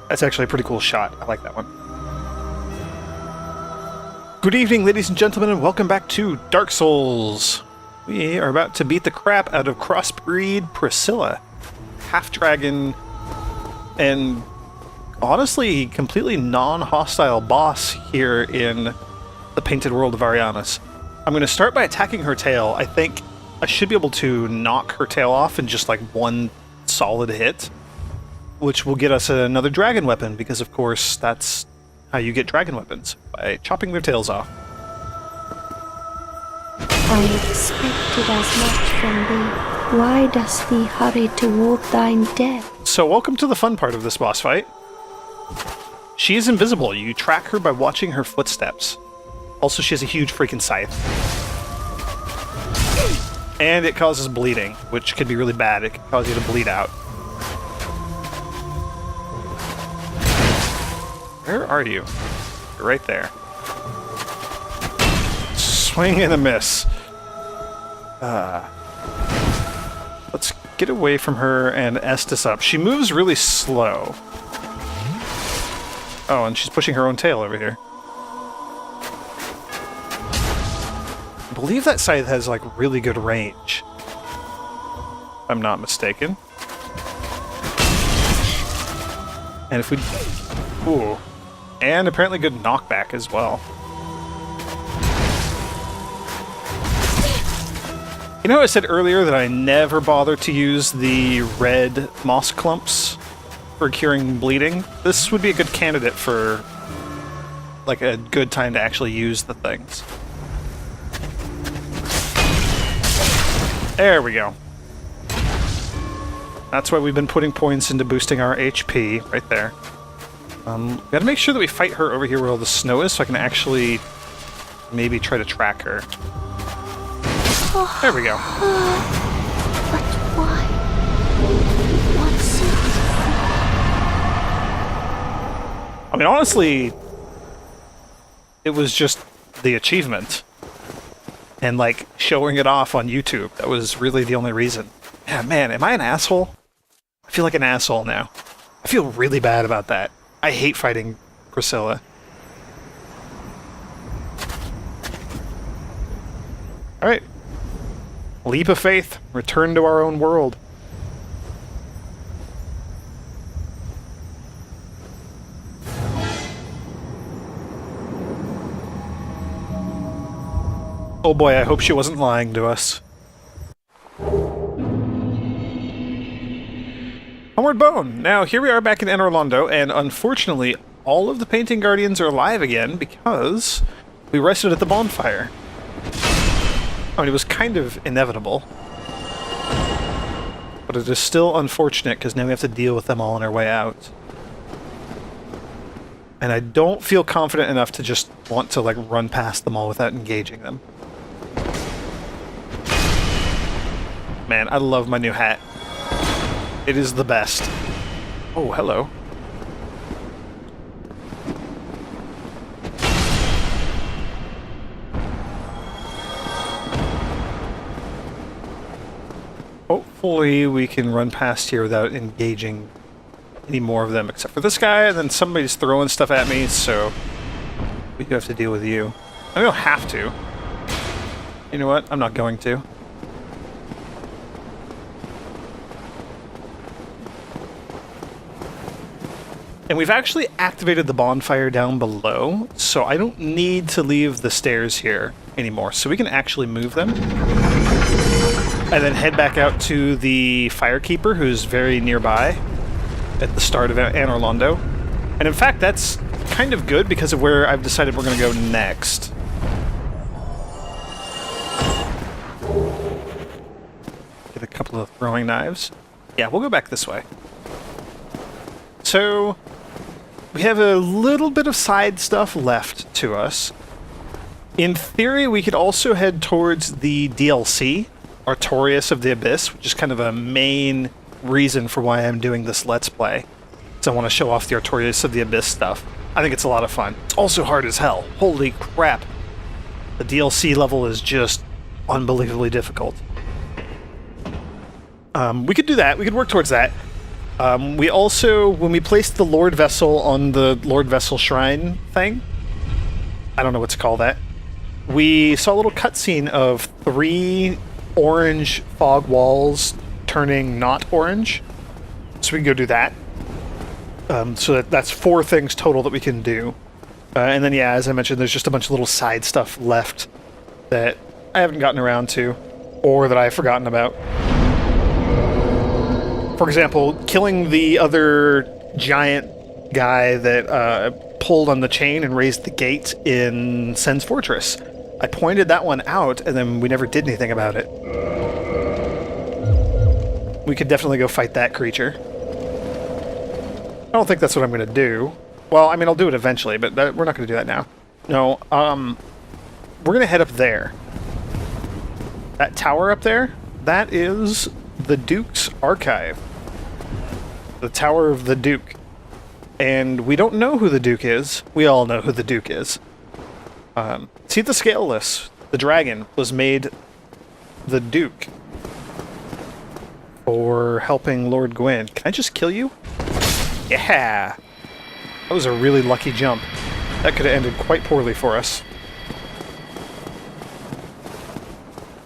That's actually a pretty cool shot. I like that one. Good evening, ladies and gentlemen, and welcome back to Dark Souls. We are about to beat the crap out of crossbreed Priscilla. Half-dragon and honestly completely non-hostile boss here in the painted world of Arianas. I'm going to start by attacking her tail. I think I should be able to knock her tail off in just like one solid hit, which will get us another dragon weapon, because of course that's how you get dragon weapons, by chopping their tails off. I expected as much from thee. Why dost thee hurry toward thine death? So welcome to the fun part of this boss fight. She is invisible. You track her by watching her footsteps. Also, she has a huge freaking scythe. And it causes bleeding, which can be really bad. It can cause you to bleed out. Where are you? You're right there. Swing and a miss. Let's get away from her and Estes up. She moves really slow. Oh, and she's pushing her own tail over here. I believe that scythe has, like, really good range. If I'm not mistaken. And if we... Ooh. And apparently good knockback as well. You know, I said earlier that I never bother to use the red moss clumps for curing bleeding. This would be a good candidate for, like, a good time to actually use the things. There we go. That's why we've been putting points into boosting our HP, right there. Gotta make sure that we fight her over here where all the snow is, so I can actually maybe try to track her. There we go. But why? What's it? I mean, honestly, it was just the achievement. And, like, showing it off on YouTube. That was really the only reason. Yeah, man, am I an asshole? I feel like an asshole now. I feel really bad about that. I hate fighting Priscilla. Alright. Leap of faith. Return to our own world. Oh boy, I hope she wasn't lying to us. Homeward Bone! Now, here we are back in Orlando, and unfortunately, all of the Painting Guardians are alive again because we rested at the bonfire. I mean, it was kind of inevitable. But it is still unfortunate, because now we have to deal with them all on our way out. And I don't feel confident enough to just want to, like, run past them all without engaging them. Man, I love my new hat. It is the best. Oh, hello. Hopefully we can run past here without engaging any more of them, except for this guy, and then somebody's throwing stuff at me, so we do have to deal with you. I don't have to. You know what? I'm not going to. And we've actually activated the bonfire down below, so I don't need to leave the stairs here anymore. So we can actually move them. And then head back out to the Firekeeper, who's very nearby at the start of Anor Londo. And in fact, that's kind of good because of where I've decided we're going to go next. Get a couple of throwing knives. Yeah, we'll go back this way. So we have a little bit of side stuff left to us. In theory, we could also head towards the DLC, Artorias of the Abyss, which is kind of a main reason for why I'm doing this Let's Play. So I want to show off the Artorias of the Abyss stuff. I think it's a lot of fun. It's also hard as hell. Holy crap. The DLC level is just unbelievably difficult. We could do that. We could work towards that. We also, when we placed the Lord Vessel on the Lord Vessel Shrine thing, I don't know what to call that, we saw a little cutscene of 3 orange fog walls turning not orange. So we can go do that. So that's 4 things total that we can do. And then, yeah, as I mentioned, there's just a bunch of little side stuff left that I haven't gotten around to, or that I've forgotten about. For example, killing the other giant guy that pulled on the chain and raised the gate in Sen's Fortress. I pointed that one out, and then we never did anything about it. We could definitely go fight that creature. I don't think that's what I'm going to do. Well, I mean, I'll do it eventually, but we're not going to do that now. No, we're going to head up there. That tower up there, that is the Duke's Archive. The Tower of the Duke. And we don't know who the Duke is. We all know who the Duke is. See the Scaleless. The dragon was made the Duke for helping Lord Gwyn. Can I just kill you? Yeah! That was a really lucky jump. That could have ended quite poorly for us.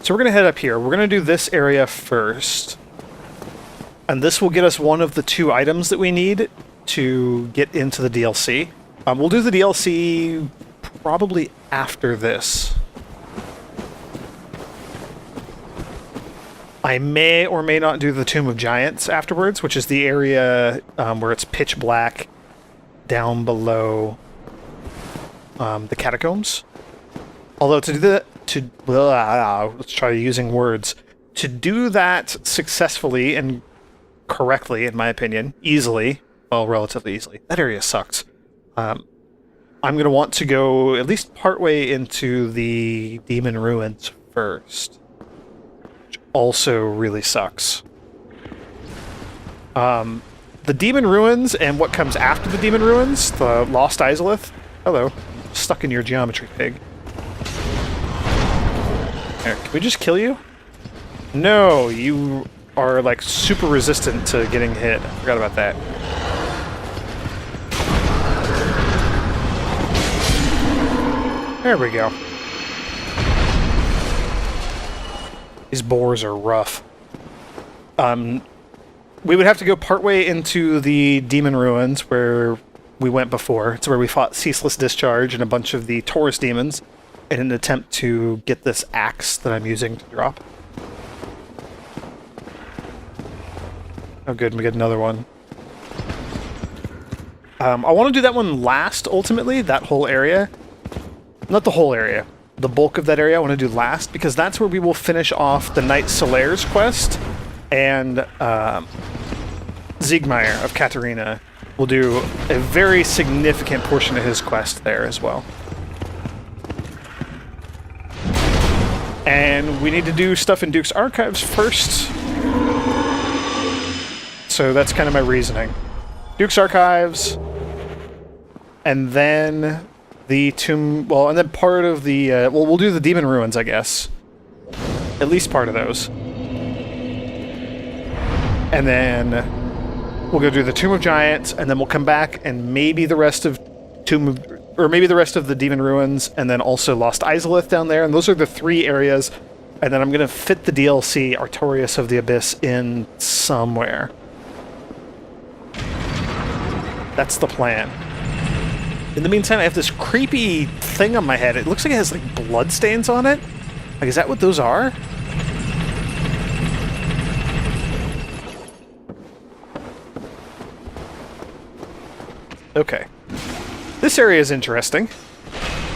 So we're going to head up here. We're going to do this area first. And this will get us one of the 2 items that we need to get into the DLC. We'll do the DLC probably after this. I may or may not do the Tomb of Giants afterwards, which is the area where it's pitch black down below the catacombs. Although to do that, let's try using words. To do that successfully and correctly, in my opinion, easily, well, relatively easily. That area sucks. I'm going to want to go at least partway into the Demon Ruins first. Which also really sucks. The Demon Ruins and what comes after the Demon Ruins, the Lost Izalith. Hello. Stuck in your geometry, pig. Here, can we just kill you? No, you are like super resistant to getting hit. I forgot about that. There we go. These boars are rough. We would have to go partway into the Demon Ruins where we went before. It's where we fought Ceaseless Discharge and a bunch of the Taurus demons in an attempt to get this axe that I'm using to drop. Oh good, we get another one. I want to do that one last, ultimately, that whole area. Not the whole area. The bulk of that area I want to do last, because that's where we will finish off the Knight Solaire's quest, and Siegmeyer of Katarina will do a very significant portion of his quest there as well. And we need to do stuff in Duke's Archives first. So that's kind of my reasoning. Duke's Archives, and then the tomb, well, and then part of the, well, we'll do the Demon Ruins, I guess. At least part of those. And then we'll go do the Tomb of Giants, and then we'll come back and maybe the rest of maybe the rest of the Demon Ruins, and then also Lost Izalith down there, and those are the 3 areas. And then I'm going to fit the DLC, Artorias of the Abyss, in somewhere. That's the plan. In the meantime, I have this creepy thing on my head. It looks like it has, like, blood stains on it. Like, is that what those are? Okay. This area is interesting.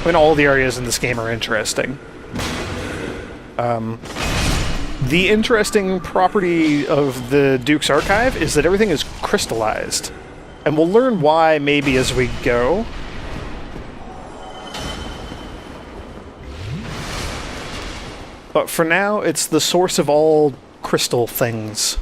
I mean, all the areas in this game are interesting. The interesting property of the Duke's Archive is that everything is crystallized. And we'll learn why maybe as we go. But for now, it's the source of all crystal things.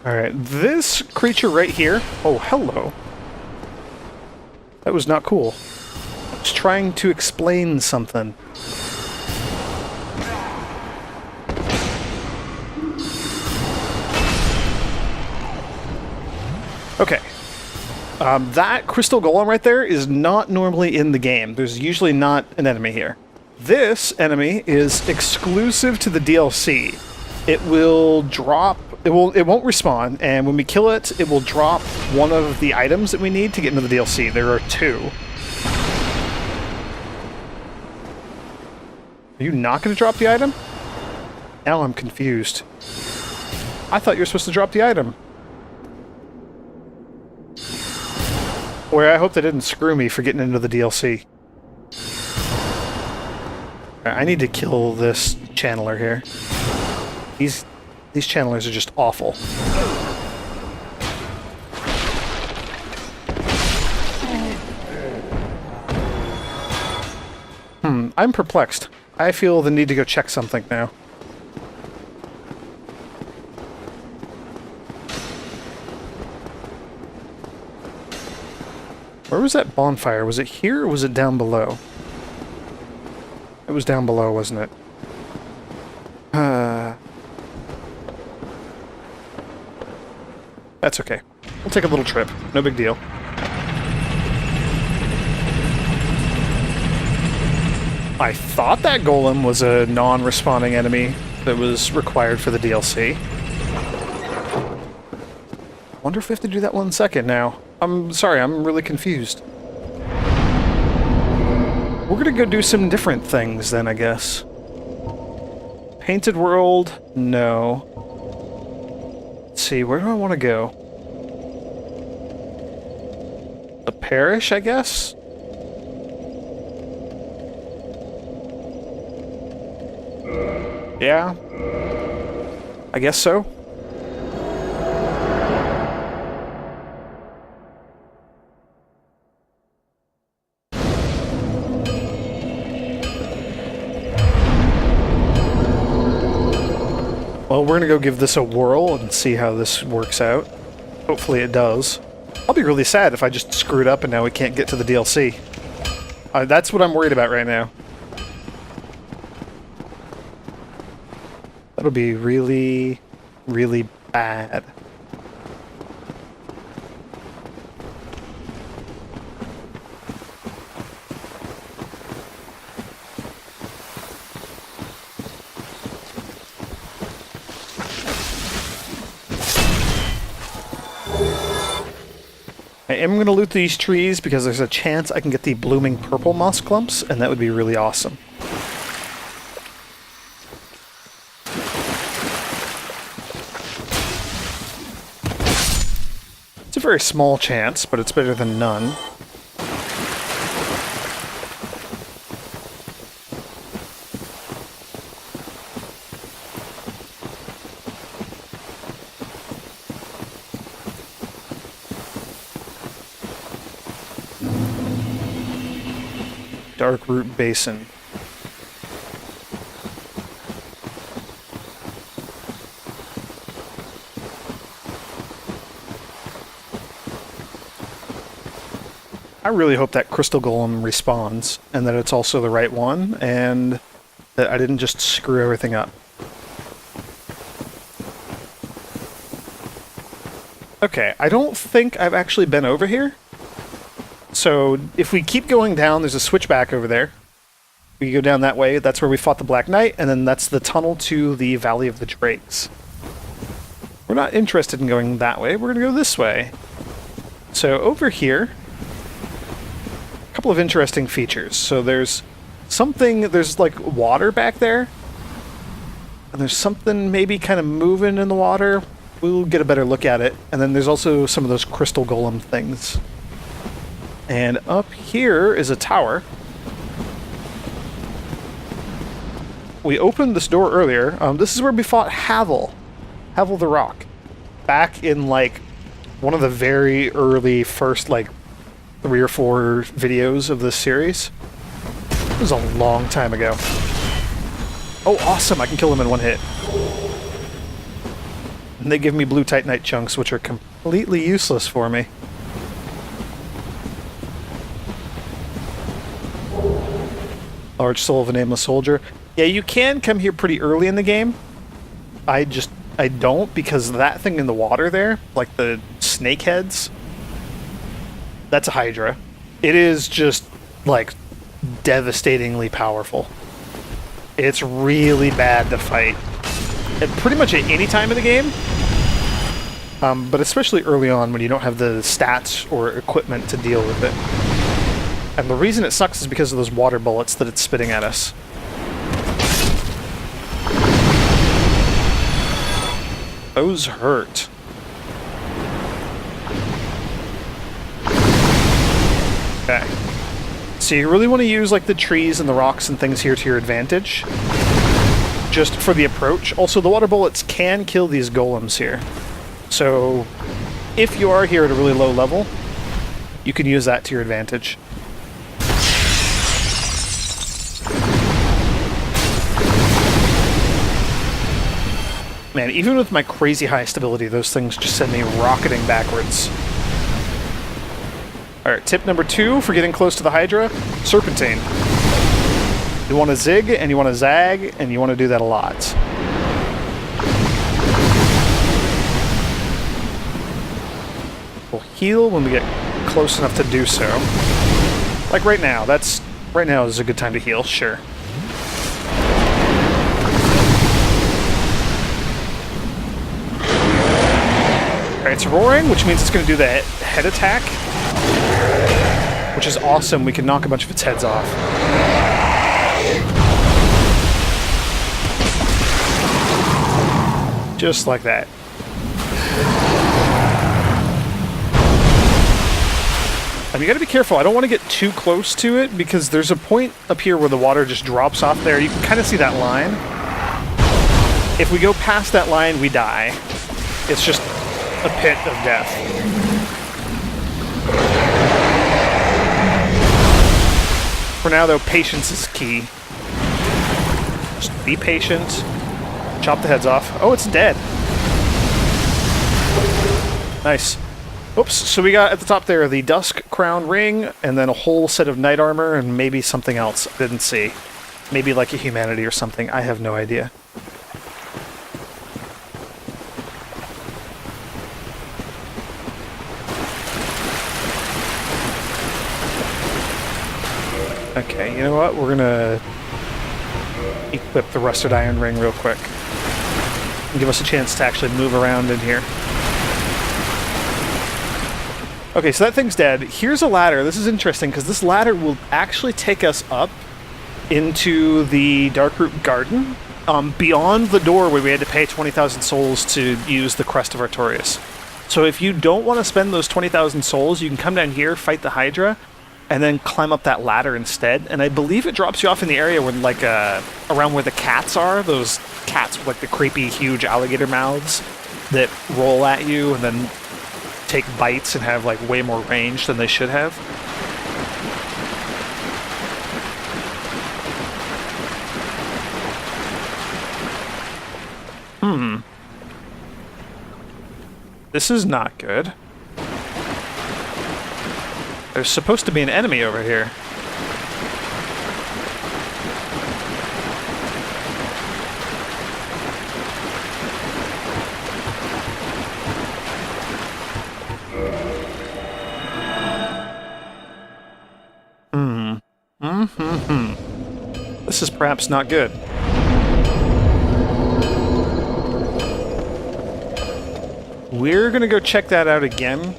Alright, this creature right here... Oh, hello. That was not cool. It's trying to explain something. Okay. That crystal golem right there is not normally in the game. There's usually not an enemy here. This enemy is exclusive to the DLC. It will drop... It won't respawn, and when we kill it, it will drop one of the items that we need to get into the DLC. There are 2. Are you not going to drop the item? Now I'm confused. I thought you were supposed to drop the item. Boy, I hope they didn't screw me for getting into the DLC. I need to kill this channeler here. These channelers are just awful. I'm perplexed. I feel the need to go check something now. Where was that bonfire? Was it here or was it down below? It was down below, wasn't it? That's okay. We'll take a little trip. No big deal. I thought that golem was a non-respawning enemy that was required for the DLC. Wonder if we have to do that 1 second now. I'm sorry, I'm really confused. We're gonna go do some different things then, I guess. Painted World? No. Let's see, where do I want to go? The parish, I guess? Yeah. I guess so. Well, we're gonna go give this a whirl and see how this works out. Hopefully it does. I'll be really sad if I just screwed up and now we can't get to the DLC. That's what I'm worried about right now. That'll be really, really bad. I am going to loot these trees because there's a chance I can get the blooming purple moss clumps, and that would be really awesome. It's a very small chance, but it's better than none. Dark Root Basin. I really hope that crystal golem respawns, and that it's also the right one, and that I didn't just screw everything up. Okay, I don't think I've actually been over here. So, if we keep going down, there's a switchback over there. We go down that way, that's where we fought the Black Knight, and then that's the tunnel to the Valley of the Drakes. We're not interested in going that way, we're going to go this way. So, over here, a couple of interesting features. So there's like water back there, and there's something maybe kind of moving in the water. We'll get a better look at it. And then there's also some of those crystal golem things. And up here is a tower. We opened this door earlier. This is where we fought Havel the Rock, back in like one of the very early first like 3 or 4 videos of this series. It was a long time ago. Oh, awesome! I can kill him in 1 hit. And they give me blue titanite chunks, which are completely useless for me. Large soul of a nameless soldier. Yeah, you can come here pretty early in the game. I don't, because that thing in the water there, like the snake heads, that's a Hydra. It is just, like, devastatingly powerful. It's really bad to fight at pretty much at any time of the game, but especially early on when you don't have the stats or equipment to deal with it. And the reason it sucks is because of those water bullets that it's spitting at us. Those hurt. Okay. So you really want to use like the trees and the rocks and things here to your advantage. Just for the approach. Also, the water bullets can kill these golems here. So if you are here at a really low level, you can use that to your advantage. Man, even with my crazy high stability, those things just send me rocketing backwards. Alright, tip number 2 for getting close to the Hydra, Serpentine. You want to zig, and you want to zag, and you want to do that a lot. We'll heal when we get close enough to do so. Like right now, right now is a good time to heal, sure. Alright, it's roaring, which means it's going to do the head attack. Which is awesome, we can knock a bunch of its heads off. Just like that. And you gotta be careful, I don't want to get too close to it, because there's a point up here where the water just drops off there. You can kind of see that line. If we go past that line, we die. It's just a pit of death. For now, though, patience is key. Just be patient. Chop the heads off. Oh, it's dead. Nice. Oops, so we got at the top there the Dusk crown ring, and then a whole set of knight armor, and maybe something else I didn't see. Maybe like a humanity or something. I have no idea. Okay, you know what? We're gonna equip the rusted iron ring real quick. And give us a chance to actually move around in here. Okay, so that thing's dead. Here's a ladder. This is interesting, because this ladder will actually take us up into the Darkroot Garden, beyond the door where we had to pay 20,000 souls to use the Crest of Artorias. So if you don't want to spend those 20,000 souls, you can come down here, fight the Hydra, and then climb up that ladder instead. And I believe it drops you off in the area where, like, around where the cats are. Those cats with, like, the creepy, huge alligator mouths that roll at you and then take bites and have, like, way more range than they should have. This is not good. There's supposed to be an enemy over here. This is perhaps not good. We're gonna go check that out again.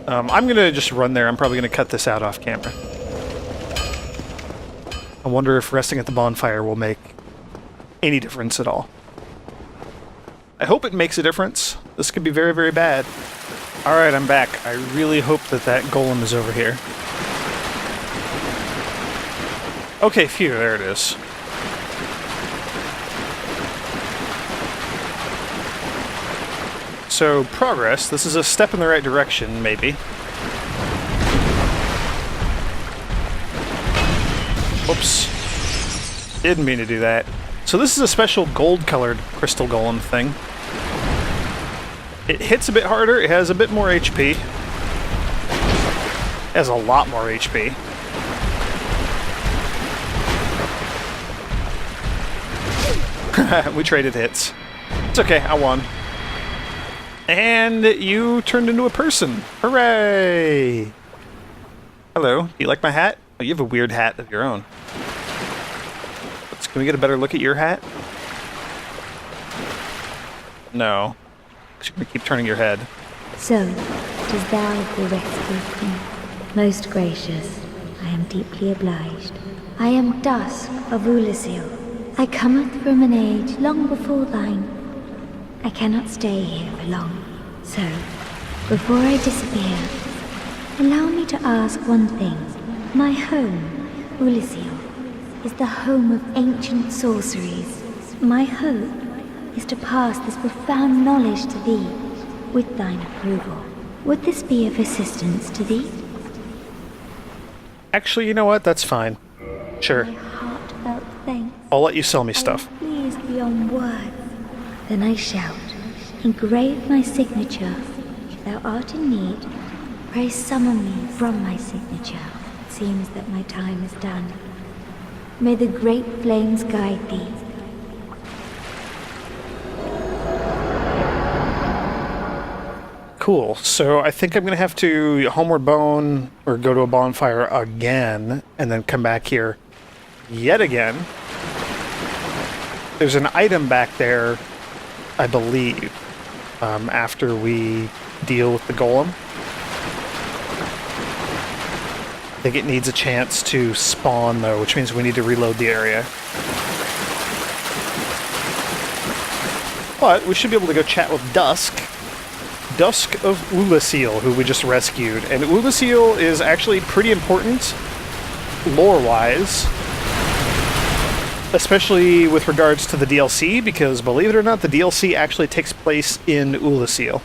I'm gonna just run there. I'm probably gonna cut this out off camera. I wonder if resting at the bonfire will make any difference at all. I hope it makes a difference. This could be very, very bad. Alright, I'm back. I really hope that that golem is over here. Okay, phew, there it is. So, progress. This is a step in the right direction, maybe. Oops. Didn't mean to do that. So this is a special gold-colored crystal golem thing. It hits a bit harder. It has a bit more HP. It has a lot more HP. We traded hits. It's okay, I won. And you turned into a person. Hooray! Hello, do you like my hat? Oh, you have a weird hat of your own. Can we get a better look at your hat? No. You're gonna keep turning your head. So, it is thou who rescued me. Most gracious, I am deeply obliged. I am Dusk of Ulasil. I cometh from an age long before thine. I cannot stay here for long. So, before I disappear, allow me to ask one thing. My home, Ulasil, is the home of ancient sorceries. My hope is to pass this profound knowledge to thee, with thine approval. Would this be of assistance to thee? Actually, you know what? That's fine. Sure. My heartfelt thanks. I'll let you sell me stuff. I am pleased beyond words. Then I shout, engrave my signature. If thou art in need, pray summon me from my signature. It seems that my time is done. May the great flames guide thee. Cool. So I think I'm going to have to Homeward Bone or go to a bonfire again and then come back here yet again. There's an item back there, I believe, after we deal with the golem. I think it needs a chance to spawn, though, which means we need to reload the area. But we should be able to go chat with Dusk. Dusk of Ulasil, who we just rescued. And Ulasil is actually pretty important, lore-wise. Especially with regards to the DLC, because believe it or not, the DLC actually takes place in Ulasil.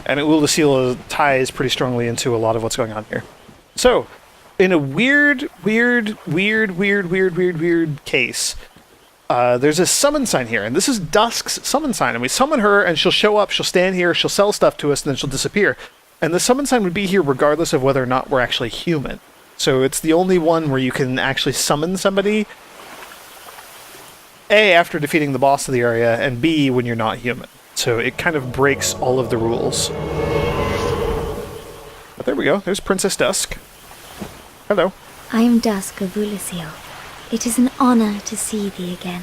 And Ulasil ties pretty strongly into a lot of what's going on here. So, in a weird case, there's a summon sign here, and this is Dusk's summon sign, and we summon her, and she'll show up, she'll stand here, she'll sell stuff to us, and then she'll disappear. And the summon sign would be here regardless of whether or not we're actually human. So it's the only one where you can actually summon somebody, A, after defeating the boss of the area, and B, when you're not human. So it kind of breaks all of the rules. But there we go, there's Princess Dusk. Hello. I am Dusk of Ulasil. It is an honor to see thee again.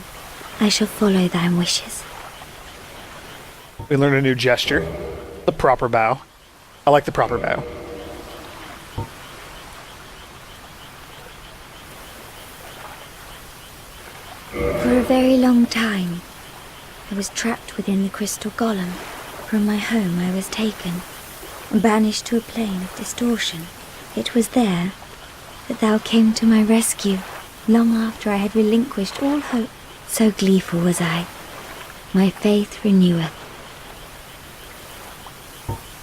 I shall follow thy wishes. We learned a new gesture. The proper bow. I like the proper bow. For a very long time, I was trapped within the crystal golem. From my home I was taken and banished to a plane of distortion. It was there that thou came to my rescue, long after I had relinquished all hope. So gleeful was I. My faith reneweth.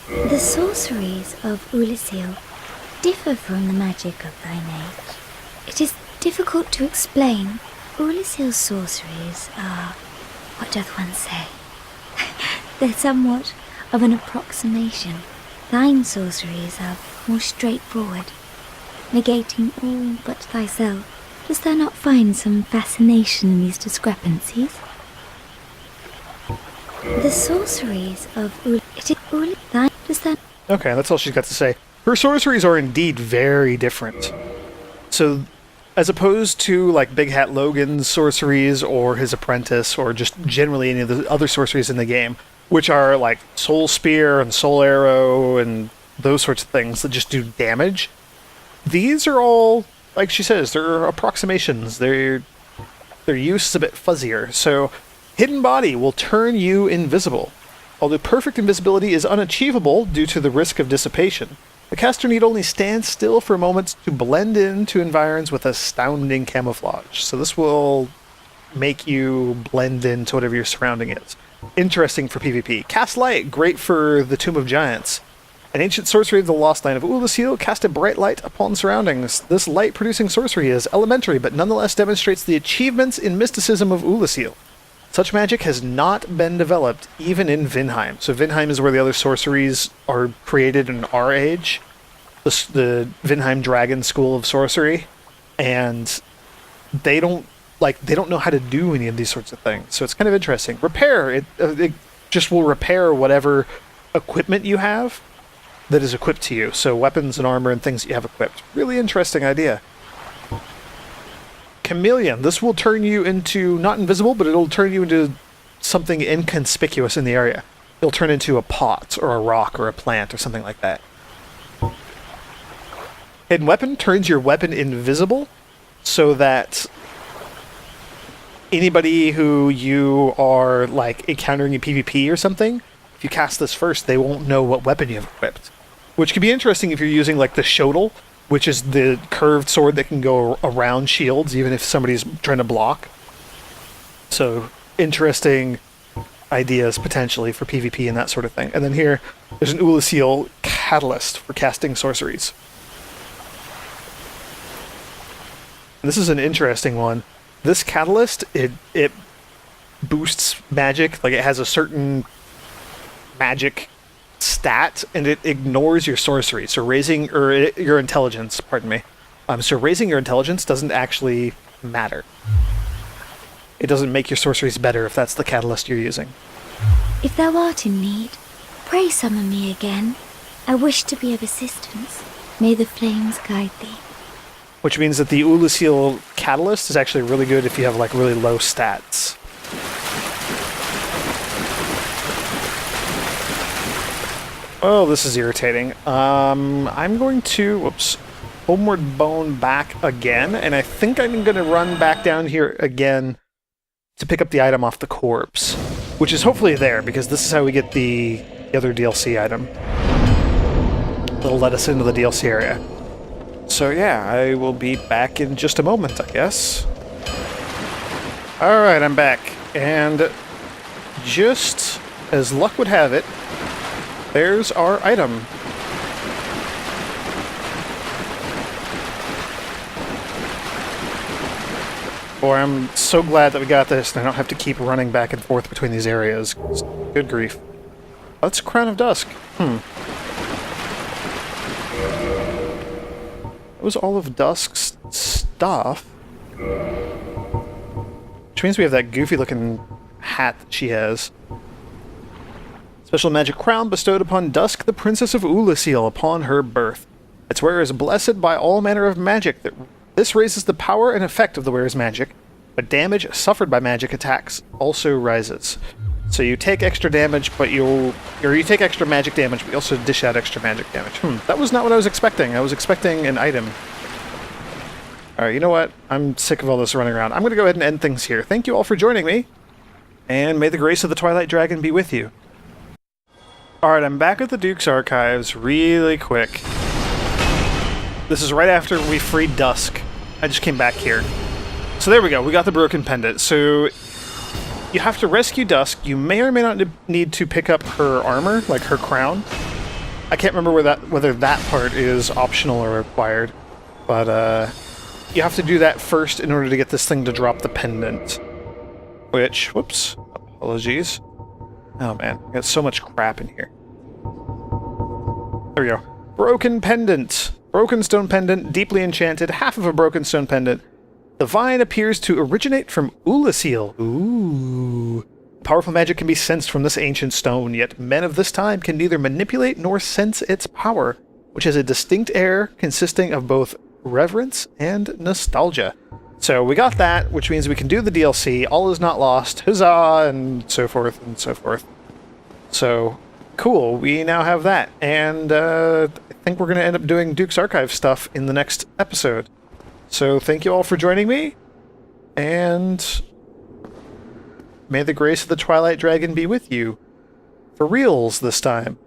The sorceries of Ulasil differ from the magic of thine age. It is difficult to explain. Ulasil's sorceries are, what doth one say? They're somewhat of an approximation. Thine sorceries are more straightforward, negating all but thyself. Dost thou not find some fascination in these discrepancies? The sorceries of Okay, that's all she's got to say. Her sorceries are indeed very different. So, as opposed to like Big Hat Logan's sorceries or his apprentice or just generally any of the other sorceries in the game, which are like Soul Spear and Soul Arrow and those sorts of things that just do damage, these are all, like she says, they're approximations. Their use is a bit fuzzier. So, Hidden Body will turn you invisible. Although perfect invisibility is unachievable due to the risk of dissipation, the caster need only stand still for a moment to blend into environs with astounding camouflage. So this will make you blend into whatever your surrounding is. Interesting for PvP. Cast Light, great for the Tomb of Giants. An ancient sorcery of the Lost Line of Ulasil cast a bright light upon surroundings. This light-producing sorcery is elementary, but nonetheless demonstrates the achievements in mysticism of Ulasil. Such magic has not been developed even in Vinheim. So Vinheim is where the other sorceries are created in our age. The Vinheim Dragon School of Sorcery. And they don't know how to do any of these sorts of things. So it's kind of interesting. Repair, it just will repair whatever equipment you have that is equipped to you. So weapons and armor and things that you have equipped. Really interesting idea. Chameleon. This will turn you into, not invisible, but it'll turn you into something inconspicuous in the area. It'll turn into a pot or a rock or a plant or something like that. Hidden Weapon turns your weapon invisible so that anybody who you are like encountering in PvP or something, if you cast this first, they won't know what weapon you have equipped. Which could be interesting if you're using like the Shodel, which is the curved sword that can go around shields, even if somebody's trying to block. So, interesting ideas, potentially, for PvP and that sort of thing. And then here, there's an Ulasil Catalyst for casting sorceries. This is an interesting one. This Catalyst, it boosts magic, like it has a certain magic stat, and it ignores your sorcery. So raising, or your intelligence, pardon me. So raising your intelligence doesn't actually matter. It doesn't make your sorceries better if that's the catalyst you're using. If thou art in need, pray summon me again. I wish to be of assistance. May the flames guide thee. Which means that the Ulasil Catalyst is actually really good if you have like really low stats. Oh, this is irritating. I'm going to, Homeward Bone back again, and I think I'm going to run back down here again to pick up the item off the corpse, which is hopefully there, because this is how we get the other DLC item. It'll let us into the DLC area. So yeah, I will be back in just a moment, I guess. Alright, I'm back, and just as luck would have it, there's our item. Boy, I'm so glad that we got this and I don't have to keep running back and forth between these areas. Good grief. That's Crown of Dusk. That was all of Dusk's stuff. Which means we have that goofy looking hat that she has. Special magic crown bestowed upon Dusk, the Princess of Ulasil, upon her birth. Its wearer is blessed by all manner of magic. This raises the power and effect of the wearer's magic, but damage suffered by magic attacks also rises. So you take extra damage, but you take extra magic damage, but you also dish out extra magic damage. That was not what I was expecting. I was expecting an item. Alright, you know what? I'm sick of all this running around. I'm going to go ahead and end things here. Thank you all for joining me, and may the grace of the Twilight Dragon be with you. Alright, I'm back at the Duke's Archives really quick. This is right after we freed Dusk. I just came back here. So there we go, we got the broken pendant. So you have to rescue Dusk. You may or may not need to pick up her armor, like her crown. I can't remember whether that part is optional or required. But you have to do that first in order to get this thing to drop the pendant. Which, whoops, apologies. Oh man, I got so much crap in here. There we go. Broken pendant. Broken stone pendant, deeply enchanted, half of a broken stone pendant. The vine appears to originate from Ulasil. Ooh. Powerful magic can be sensed from this ancient stone, yet men of this time can neither manipulate nor sense its power, which has a distinct air consisting of both reverence and nostalgia. So we got that, which means we can do the DLC. All is not lost. Huzzah! And so forth and so forth. So, cool. We now have that. And I think we're going to end up doing Duke's Archive stuff in the next episode. So thank you all for joining me. And may the grace of the Twilight Dragon be with you. For reals this time.